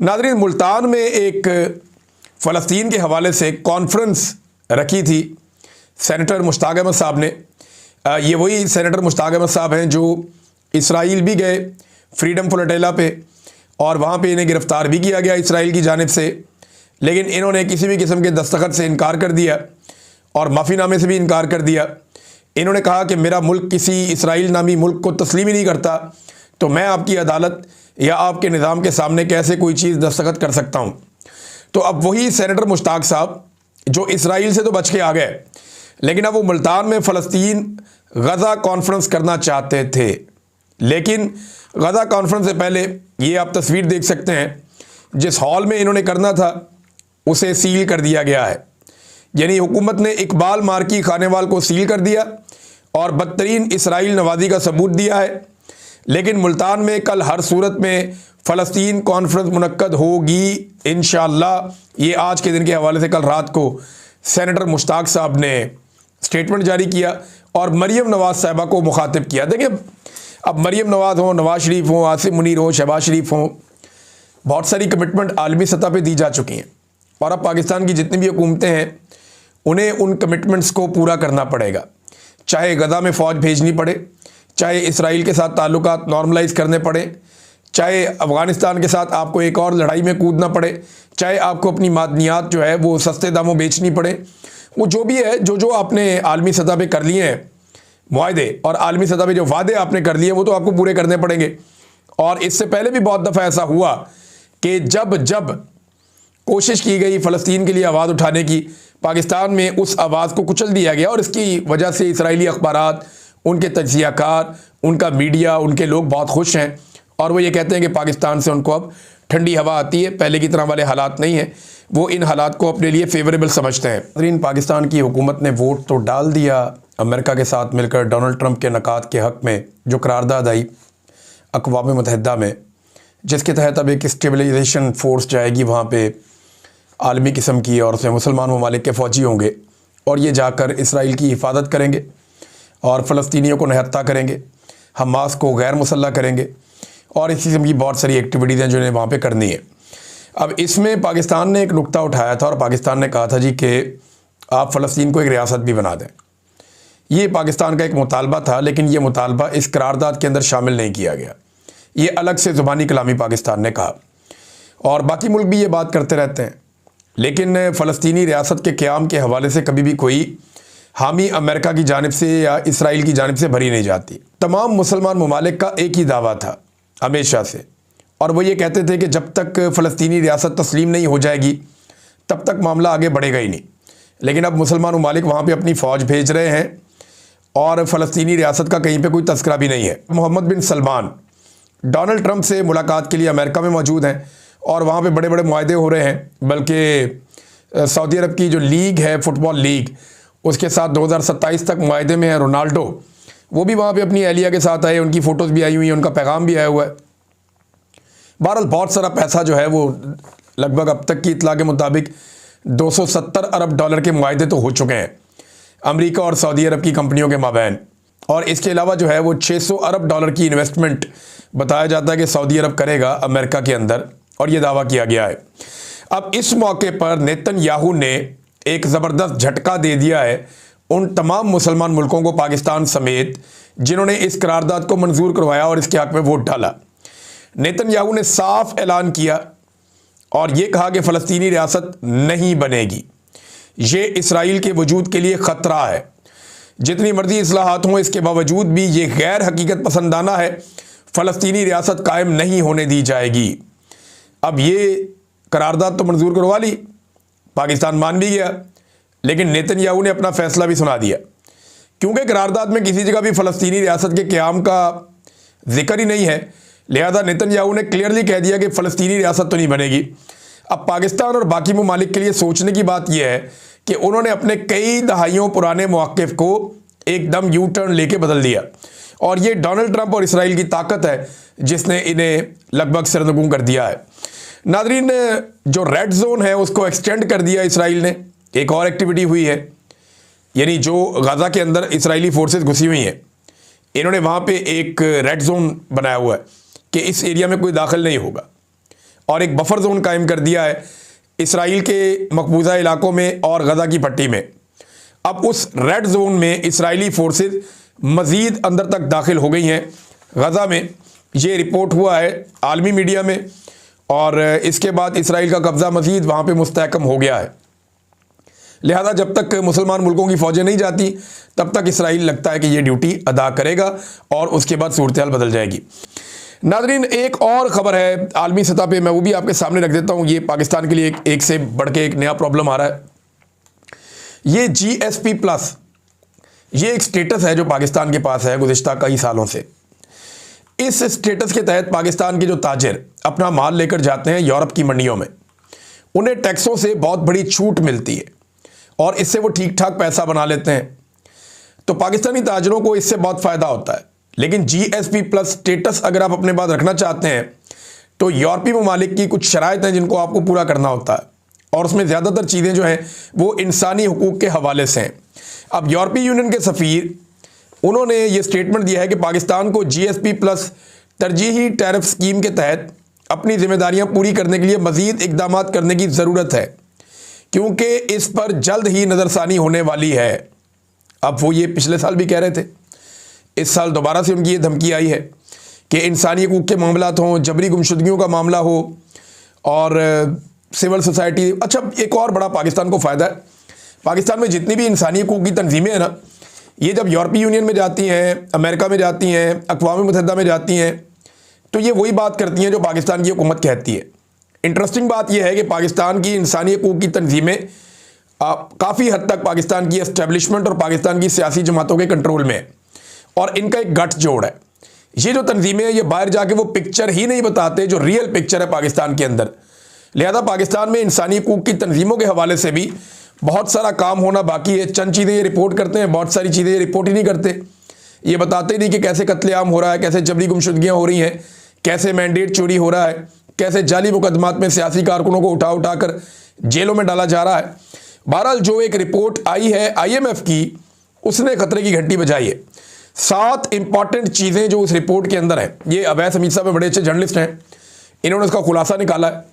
नाज़रीन, मुल्तान में एक फ़लस्तीन के हवाले से कॉन्फ्रेंस रखी थी सेनेटर मुश्ताक अहमद साहब ने। ये वही सेनेटर मुश्ताक अहमद साहब हैं जो इसराइल भी गए फ्रीडम फ्लोटिला पे, और वहाँ पे इन्हें गिरफ़्तार भी किया गया इसराइल की जानिब से, लेकिन इन्होंने किसी भी किस्म के दस्तखत से इनकार कर दिया और माफ़ीनामे से भी इनकार कर दिया। इन्होंने कहा कि मेरा मुल्क किसी इसराइल नामी मुल्क को तस्लीम ही नहीं करता, तो मैं आपकी अदालत या आपके निज़ाम के सामने कैसे कोई चीज़ दस्तखत कर सकता हूँ। तो अब वही सेनेटर मुश्ताक साहब जो इसराइल से तो बच के आ गए, लेकिन अब वो मुल्तान में फ़लस्तीन गज़ा कॉन्फ्रेंस करना चाहते थे। लेकिन गज़ा कॉन्फ्रेंस से पहले ये आप तस्वीर देख सकते हैं, जिस हॉल में इन्होंने करना था उसे सील कर दिया गया है। यानी हुकूमत ने इकबाल मार्की खानेवाल को सील कर दिया और बदतरीन इसराइल नवाजी का सबूत दिया है। लेकिन मुल्तान में कल हर सूरत में फ़लस्तीन कॉन्फ्रेंस मुनक्कद होगी इंशाअल्लाह। ये आज के दिन के हवाले से कल रात को सेनेटर मुश्ताक साहब ने स्टेटमेंट जारी किया और मरीम नवाज़ साहिबा को मुखातिब किया। देखिए, अब मरीम नवाज़ हों, नवाज़ शरीफ हों, आसिफ मुनीर हों, शहबाज शरीफ हों, बहुत सारी कमिटमेंट आलमी सतह पे दी जा चुकी हैं और अब पाकिस्तान की जितनी भी हुकूमतें हैं उन्हें उन कमिटमेंट्स को पूरा करना पड़ेगा। चाहे गज़ा में फ़ौज भेजनी पड़े, चाहे इसराइल के साथ ताल्लुकात नॉर्मलाइज़ करने पड़े, चाहे अफ़गानिस्तान के साथ आपको एक और लड़ाई में कूदना पड़े, चाहे आपको अपनी मादनियात जो है वो सस्ते दामों बेचनी पड़े, वो जो भी है, जो आपने आलमी सतह पे कर लिए हैं मुआहदे और आलमी सतह पे जो वादे आपने कर लिए वो तो आपको पूरे करने पड़ेंगे। और इससे पहले भी बहुत दफ़ा ऐसा हुआ कि जब जब कोशिश की गई फ़लस्तीन के लिए आवाज़ उठाने की, पाकिस्तान में उस आवाज़ को कुचल दिया गया और इसकी वजह से इसराइली अखबारात, उनके तज्ज़ियाकार, उनका मीडिया, उनके लोग बहुत खुश हैं और वो ये कहते हैं कि पाकिस्तान से उनको अब ठंडी हवा आती है, पहले की तरह वाले हालात नहीं हैं। वो इन हालात को अपने लिए फेवरेबल समझते हैं। पाकिस्तान की हुकूमत ने वोट तो डाल दिया अमेरिका के साथ मिलकर डोनाल्ड ट्रंप के नकात के हक़ में, जो करारदाद आई अक़वाम मुत्तहिदा में, जिसके तहत अब एक स्टेबलाइजेशन फ़ोर्स जाएगी वहाँ पे आलमी किस्म की, और उसमें मुसलमान ममालिक के फ़ौजी होंगे और ये जाकर इसराइल की हिफाजत करेंगे और फ़लस्तीनियों को निहत्ता करेंगे, हमास को गैर मुसल्लह करेंगे और इस किस्म की बहुत सारी एक्टिविटीज़ हैं जो इन्हें वहाँ पे करनी है। अब इसमें पाकिस्तान ने एक नुक्ता उठाया था और पाकिस्तान ने कहा था जी कि आप फ़लस्तीन को एक रियासत भी बना दें। ये पाकिस्तान का एक मुतालबा था, लेकिन ये मुतालबा इस करारदाद के अंदर शामिल नहीं किया गया। ये अलग से ज़ुबानी कलामी पाकिस्तान ने कहा और बाकी मुल्क भी ये बात करते रहते हैं, लेकिन फ़लस्तीनी रियासत के क़याम के हवाले से कभी भी कोई हामी अमेरिका की जानिब से या इसराइल की जानिब से भरी नहीं जाती। तमाम मुसलमान ममालिक का एक ही दावा था हमेशा से, और वो ये कहते थे कि जब तक फ़लस्तीनी रियासत तस्लीम नहीं हो जाएगी तब तक मामला आगे बढ़ेगा ही नहीं। लेकिन अब मुसलमान ममालिक वहाँ पे अपनी फ़ौज भेज रहे हैं और फ़लस्तीनी रियासत का कहीं पे कोई तस्करा भी नहीं है। मोहम्मद बिन सलमान डोनाल्ड ट्रंप से मुलाकात के लिए अमेरिका में मौजूद हैं और वहाँ पे बड़े बड़े मुआहदे हो रहे हैं। बल्कि सऊदी अरब की जो लीग है, फ़ुटबॉल लीग, उसके साथ 2027 तक मुआहदे में है रोनाल्डो, वो भी वहाँ पे अपनी एहलिया के साथ आए, उनकी फ़ोटोज़ भी आई हुई हैं, उनका पैगाम भी आया हुआ है। बहरहाल बहुत सारा पैसा जो है वो लगभग अब तक की इतला के मुताबिक 270 अरब डॉलर के मुआहदे तो हो चुके हैं अमेरिका और सऊदी अरब की कंपनियों के माबैन, और इसके अलावा जो है वो 600 अरब डॉलर की इन्वेस्टमेंट बताया जाता है कि सऊदी अरब करेगा अमेरिका के अंदर, और ये दावा किया गया है। अब इस मौके पर नेतन्याहू ने एक ज़बरदस्त झटका दे दिया है उन तमाम मुसलमान मुल्कों को, पाकिस्तान समेत, जिन्होंने इस करारदाद को मंजूर करवाया और इसके हक़ में वोट डाला। नेतन्याहू ने साफ ऐलान किया और ये कहा कि फ़लस्तीनी रियासत नहीं बनेगी, ये इसराइल के वजूद के लिए ख़तरा है। जितनी मर्जी इस्लाहात हों, इसके बावजूद भी ये गैर हकीकत पसंदाना है, फ़लस्तीनी रियासत कायम नहीं होने दी जाएगी। अब ये करारदाद तो मंजूर करवा ली, पाकिस्तान मान भी गया, लेकिन नेतन्याहू ने अपना फ़ैसला भी सुना दिया, क्योंकि करारदाद में किसी जगह भी फ़लस्तीनी रियासत के क़याम का जिक्र ही नहीं है। लिहाजा नेतन्याहू ने क्लियरली कह दिया कि फ़लस्तीनी रियासत तो नहीं बनेगी। अब पाकिस्तान और बाकी ममालिक के लिए सोचने की बात यह है कि उन्होंने अपने कई दहाइयों पुराने मौक़िफ़ को एकदम यू टर्न लेके बदल दिया, और ये डोनाल्ड ट्रंप और इसराइल की ताकत है जिसने इन्हें लगभग सरनगू कर दिया है। नाज़रीन, जो रेड जोन है उसको एक्सटेंड कर दिया इसराइल ने। एक और एक्टिविटी हुई है, यानी जो गज़ा के अंदर इसराइली फोर्सेस घुसी हुई हैं, इन्होंने वहाँ पे एक रेड जोन बनाया हुआ है कि इस एरिया में कोई दाखिल नहीं होगा। और एक बफर जोन कायम कर दिया है इसराइल के मकबूजा इलाकों में और गजा की पट्टी में। अब उस रेड जोन में इसराइली फोर्सेस मज़ीद अंदर तक दाखिल हो गई हैं गजा में। ये रिपोर्ट हुआ है आलमी मीडिया में, और इसके बाद इसराइल का कब्ज़ा मज़ीद वहाँ पे मुस्तहकम हो गया है। लिहाजा जब तक मुसलमान मुल्कों की फ़ौजें नहीं जाती तब तक इसराइल लगता है कि ये ड्यूटी अदा करेगा और उसके बाद सूरत हाल बदल जाएगी। नाज़रीन, एक और ख़बर है आलमी सतह पे, मैं वो भी आपके सामने रख देता हूँ। ये पाकिस्तान के लिए एक से बढ़ के एक नया प्रॉब्लम आ रहा है। ये GSP+, ये एक स्टेटस है जो पाकिस्तान के पास है गुज़िश्ता कई सालों से। इस स्टेटस के तहत पाकिस्तान के जो ताजिर अपना माल लेकर जाते हैं यूरोप की मंडियों में, उन्हें टैक्सों से बहुत बड़ी छूट मिलती है और इससे वो ठीक ठाक पैसा बना लेते हैं। तो पाकिस्तानी ताजिरों को इससे बहुत फ़ायदा होता है। लेकिन GSP+ स्टेटस अगर आप अपने पास रखना चाहते हैं तो यूरोपीय ममालिक की कुछ शराइत हैं जिनको आपको पूरा करना होता है, और उसमें ज़्यादातर चीज़ें जो हैं वो इंसानी हुकूक के हवाले से हैं। अब यूरोपीय यूनियन के सफ़ीर उन्होंने ये स्टेटमेंट दिया है कि पाकिस्तान को GSP+ तरजीही टैरिफ स्कीम के तहत अपनी जिम्मेदारियां पूरी करने के लिए मज़ीद इकदाम करने की ज़रूरत है, क्योंकि इस पर जल्द ही नज़रसानी होने वाली है। अब वो ये पिछले साल भी कह रहे थे, इस साल दोबारा से उनकी ये धमकी आई है कि इंसानी हकूक़ के मामलात हों, जबरी गुमशुदगियों का मामला हो और सिविल सोसाइटी। अच्छा, एक और बड़ा पाकिस्तान को फ़ायदा है, पाकिस्तान में जितनी भी इंसानी हकूक़ की तंजीमें हैं ना, ये जब यूरोपीय यूनियन में जाती हैं, अमेरिका में जाती हैं, अक़वाम मुत्तहिदा में जाती हैं, तो ये वही बात करती हैं जो पाकिस्तान की हुकूमत कहती है। इंटरेस्टिंग बात यह है कि पाकिस्तान की इंसानी हकूक़ की तंजीमें काफ़ी हद तक पाकिस्तान की एस्टेब्लिशमेंट और पाकिस्तान की सियासी जमातों के कंट्रोल में है, और इनका एक गठजोड़ है। ये जो तंजीमें हैं ये बाहर जाके वो पिक्चर ही नहीं बताते जो रियल पिक्चर है पाकिस्तान के अंदर। लिहाजा पाकिस्तान में इंसानी हकूक़ की तंजीमों के हवाले से भी बहुत सारा काम होना बाकी है। चंद चीज़ें ये रिपोर्ट करते हैं, बहुत सारी चीज़ें ये रिपोर्ट ही नहीं करते। ये बताते नहीं कि कैसे कत्लेआम हो रहा है, कैसे जबरी गुमशुदगियाँ हो रही हैं, कैसे मैंडेट चोरी हो रहा है, कैसे जाली मुकदमात में सियासी कारकुनों को उठा उठा कर जेलों में डाला जा रहा है। बहरहाल जो एक रिपोर्ट आई है IMF की, उसने खतरे की घंटी बजाई है। 7 इंपॉर्टेंट चीज़ें जो उस रिपोर्ट के अंदर है, ये अवैस हमीद साहब बड़े अच्छे जर्नलिस्ट हैं, इन्होंने उसका खुलासा निकाला है।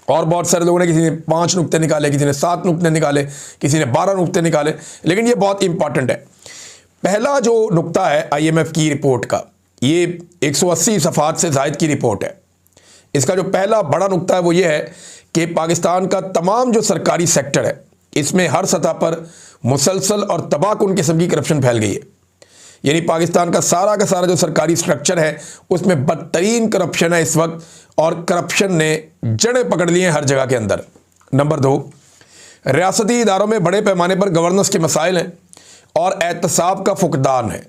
और बहुत सारे लोगों ने, किसी ने 5 नुक्ते निकाले, किसी ने 7 नुक्ते निकाले, किसी ने 12 नुक्ते निकाले, लेकिन ये बहुत इंपॉर्टेंट है। पहला जो नुक्ता है IMF की रिपोर्ट का, ये 180 सफ़ात से ज़ायद की रिपोर्ट है। इसका जो पहला बड़ा नुक्ता है वो ये है कि पाकिस्तान का तमाम जो सरकारी सेक्टर है, इसमें हर सतह पर मुसलसल और तबाहकुन किस्म की करप्शन फैल गई है। यानी पाकिस्तान का सारा जो सरकारी स्ट्रक्चर है उसमें बदतरीन करप्शन है इस वक्त, और करप्शन ने जड़ें पकड़ ली हैं हर जगह के अंदर। नंबर 2, रियासती इदारों में बड़े पैमाने पर गवर्नेंस के मसाइल हैं और एहतसाब का फुकदान है।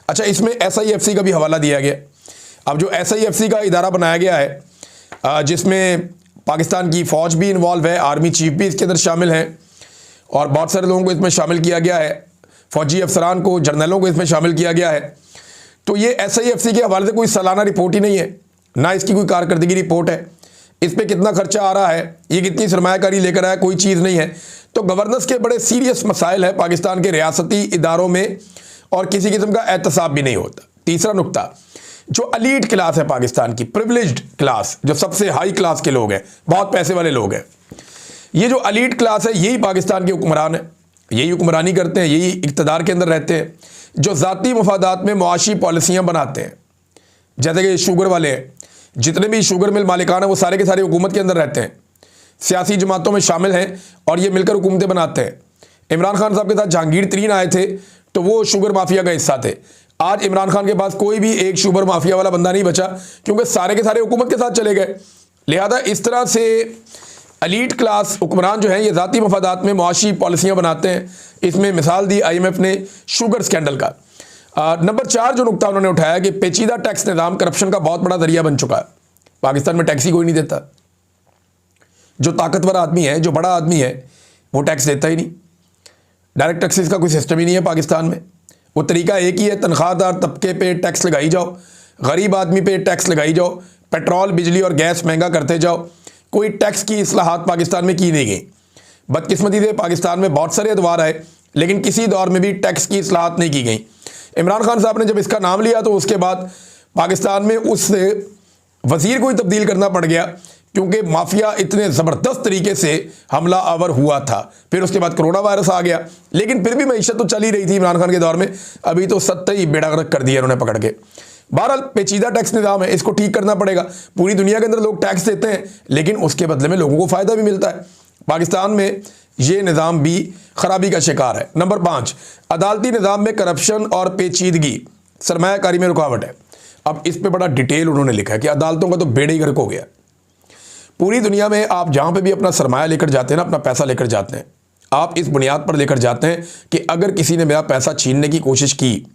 अच्छा, इसमें SIFC का भी हवाला दिया गया। अब जो SIFC का इदारा बनाया गया है, जिसमें पाकिस्तान की फ़ौज भी इन्वॉल्व है, आर्मी चीफ भी इसके अंदर शामिल हैं, और बहुत सारे लोगों को इसमें शामिल किया गया है, फ़ौजी अफसरान को, जर्नलों को इसमें शामिल किया गया है। तो ये SIFC के हवाले से कोई सालाना रिपोर्ट ही नहीं है, ना इसकी कोई कारकर्दगी रिपोर्ट है। इस पर कितना खर्चा आ रहा है, ये कितनी सरमायाकारी लेकर आया, कोई चीज़ नहीं है। तो गवर्नेंस के बड़े सीरियस मसाइल है पाकिस्तान के रियासती इदारों में, और किसी किस्म का एहतसाब भी नहीं होता। तीसरा नुक्ता, जो एलीट क्लास है पाकिस्तान की, प्रिविलेज्ड क्लास, जो सबसे हाई क्लास के लोग हैं, बहुत पैसे वाले लोग हैं, ये जो एलीट क्लास है यही पाकिस्तान के हुक्मरान है, यही हुक्मरानी करते हैं, यही इक़्तिदार के अंदर रहते हैं, जो ज़ाती मफादात में मुआशी पॉलिसियाँ बनाते हैं। जैसे कि शुगर वाले हैं, जितने भी शुगर मिल मालिकान हैं वो सारे के सारे हुकूमत के अंदर रहते हैं, सियासी जमातों में शामिल हैं और ये मिलकर हुकूमतें बनाते हैं। इमरान खान साहब के साथ जहांगीर तरीन आए थे तो वो शुगर माफिया का हिस्सा थे। आज इमरान खान के पास कोई भी एक शुगर माफिया वाला बंदा नहीं बचा, क्योंकि सारे के सारे हुकूमत के साथ चले गए। लिहाजा इस तरह से एलीट क्लास हुक्मरान जो हैं ये ज़ाती मफादात में मुआशी पॉलिसियाँ बनाते हैं। इसमें मिसाल दी IMF ने शुगर स्कैंडल का। नंबर 4 जो नुकता उन्होंने उठाया कि पेचीदा टैक्स निज़ाम करप्शन का बहुत बड़ा जरिया बन चुका है। पाकिस्तान में टैक्स ही कोई नहीं देता। जो ताकतवर आदमी है, जो बड़ा आदमी है, वो टैक्स देता ही नहीं। डायरेक्ट टैक्सेस का कोई सिस्टम ही नहीं है पाकिस्तान में। वो तरीका एक ही है, तनख्वाहदार तबके पे टैक्स लगाई जाओ, गरीब आदमी पे टैक्स लगाई जाओ, पेट्रोल बिजली और गैस महंगा करते जाओ। कोई टैक्स की इस्लाहात पाकिस्तान में की नहीं गई। बदकिस्मती से पाकिस्तान में बहुत सारे अदवार आए, लेकिन किसी दौर में भी टैक्स की इस्लाहात नहीं की गई। इमरान खान साहब ने जब इसका नाम लिया तो उसके बाद पाकिस्तान में उस वजीर को ही तब्दील करना पड़ गया क्योंकि माफिया इतने ज़बरदस्त तरीके से हमला आवर हुआ था। फिर उसके बाद कोरोना वायरस आ गया, लेकिन फिर भी मईशत तो चल ही रही थी इमरान खान के दौर में। अभी तो सत्ता ही बेड़ा गर्क कर दिया उन्होंने पकड़ के। बहरहाल पेचीदा टैक्स निज़ाम है, इसको ठीक करना पड़ेगा। पूरी दुनिया के अंदर लोग टैक्स देते हैं, लेकिन उसके बदले में लोगों को फ़ायदा भी मिलता है। पाकिस्तान में ये निज़ाम भी खराबी का शिकार है। नंबर 5, अदालती निज़ाम में करप्शन और पेचीदगी सरमायाकारी में रुकावट है। अब इस पे बड़ा डिटेल उन्होंने लिखा है कि अदालतों का तो बेड़ा ही गर्क हो गया। पूरी दुनिया में आप जहाँ पे भी अपना सरमाया लेकर जाते हैं ना, अपना पैसा लेकर जाते हैं, आप इस बुनियाद पर लेकर जाते हैं कि अगर किसी ने मेरा पैसा छीनने की कोशिश की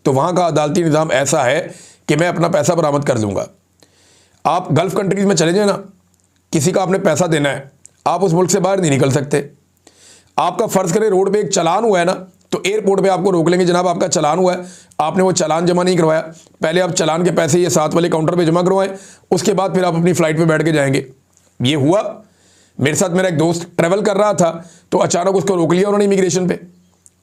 तो वहाँ का अदालती निज़ाम ऐसा है कि मैं अपना पैसा बरामद कर लूँगा। आप गल्फ़ कंट्रीज़ में चले जाए ना, किसी का आपने पैसा देना है, आप उस मुल्क से बाहर नहीं निकल सकते। आपका फ़र्ज़ करें रोड पे एक चालान हुआ है ना, तो एयरपोर्ट पे आपको रोक लेंगे, जनाब आपका चालान हुआ है, आपने वो चालान जमा नहीं करवाया, पहले आप चालान के पैसे ये साथ वाले काउंटर पे जमा करवाएं, उसके बाद फिर आप अपनी फ़्लाइट पे बैठ के जाएंगे। ये हुआ मेरे साथ। मेरा एक दोस्त ट्रैवल कर रहा था तो अचानक उसको रोक लिया उन्होंने इमिग्रेशन पे।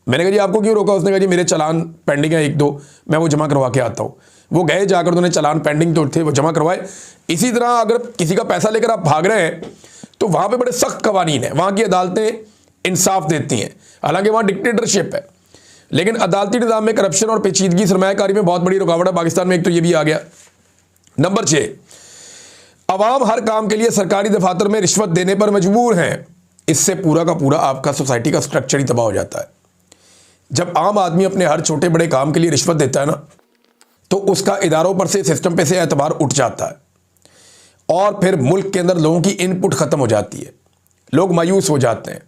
मैंने कहा जी आपको क्यों रोका? उसने कहा जी मेरे चालान पेंडिंग है 1-2, मैं वो जमा करवा के आता हूँ। वो गए, जाकर उन्होंने चालान पेंडिंग तो थे वो जमा करवाए। इसी तरह अगर किसी का पैसा लेकर आप भाग रहे हैं तो वहाँ पे बड़े सख्त कवानीन हैं, वहाँ की अदालतें इंसाफ देती हैं। हालांकि वहाँ डिक्टेटरशिप है, लेकिन अदालती निज़ाम में करप्शन और पेचीदगी सरमायाकारी में बहुत बड़ी रुकावट है पाकिस्तान में। एक तो ये भी आ गया। नंबर 6, अवाम हर काम के लिए सरकारी दफातर में रिश्वत देने पर मजबूर हैं। इससे पूरा का पूरा आपका सोसाइटी का स्ट्रक्चर ही तबाह हो जाता है। जब आम आदमी अपने हर छोटे बड़े काम के लिए रिश्वत देता है ना, तो उसका इदारों पर से, सिस्टम पे से एतबार उठ जाता है और फिर मुल्क के अंदर लोगों की इनपुट ख़त्म हो जाती है। लोग मायूस हो जाते हैं,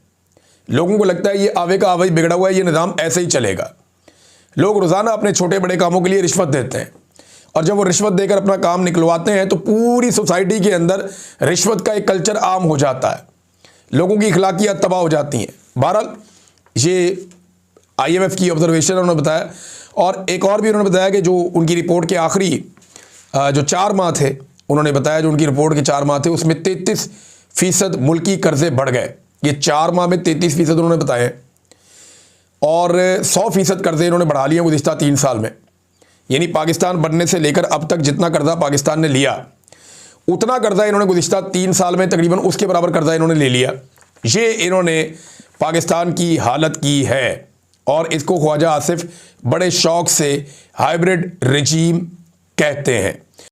लोगों को लगता है ये आवे का आवे बिगड़ा हुआ है, ये निज़ाम ऐसे ही चलेगा। लोग रोज़ाना अपने छोटे बड़े कामों के लिए रिश्वत देते हैं और जब वो रिश्वत देकर अपना काम निकलवाते हैं तो पूरी सोसाइटी के अंदर रिश्वत का एक कल्चर आम हो जाता है, लोगों की अखलाकियात तबाह हो जाती हैं। बहरहाल ये IMF की ऑब्जर्वेशन उन्होंने बताया, और एक और भी उन्होंने बताया कि जो उनकी रिपोर्ट के आखिरी जो 4 माह थे, उन्होंने बताया जो उनकी रिपोर्ट के 4 माह थे उसमें 33% मुल्की कर्जे बढ़ गए। ये 4 माह में 33% उन्होंने बताए, और 100% कर्जे इन्होंने बढ़ा लिए गुज़िश्ता 3 साल में। यानी पाकिस्तान बनने से लेकर अब तक जितना कर्जा पाकिस्तान ने लिया, उतना कर्जा इन्होंने गुज़िश्ता 3 साल में तकरीबन उसके बराबर कर्जा इन्होंने ले लिया। ये इन्होंने पाकिस्तान की हालत की है, और इसको ख्वाजा आसिफ बड़े शौक से हाइब्रिड रजीम कहते हैं।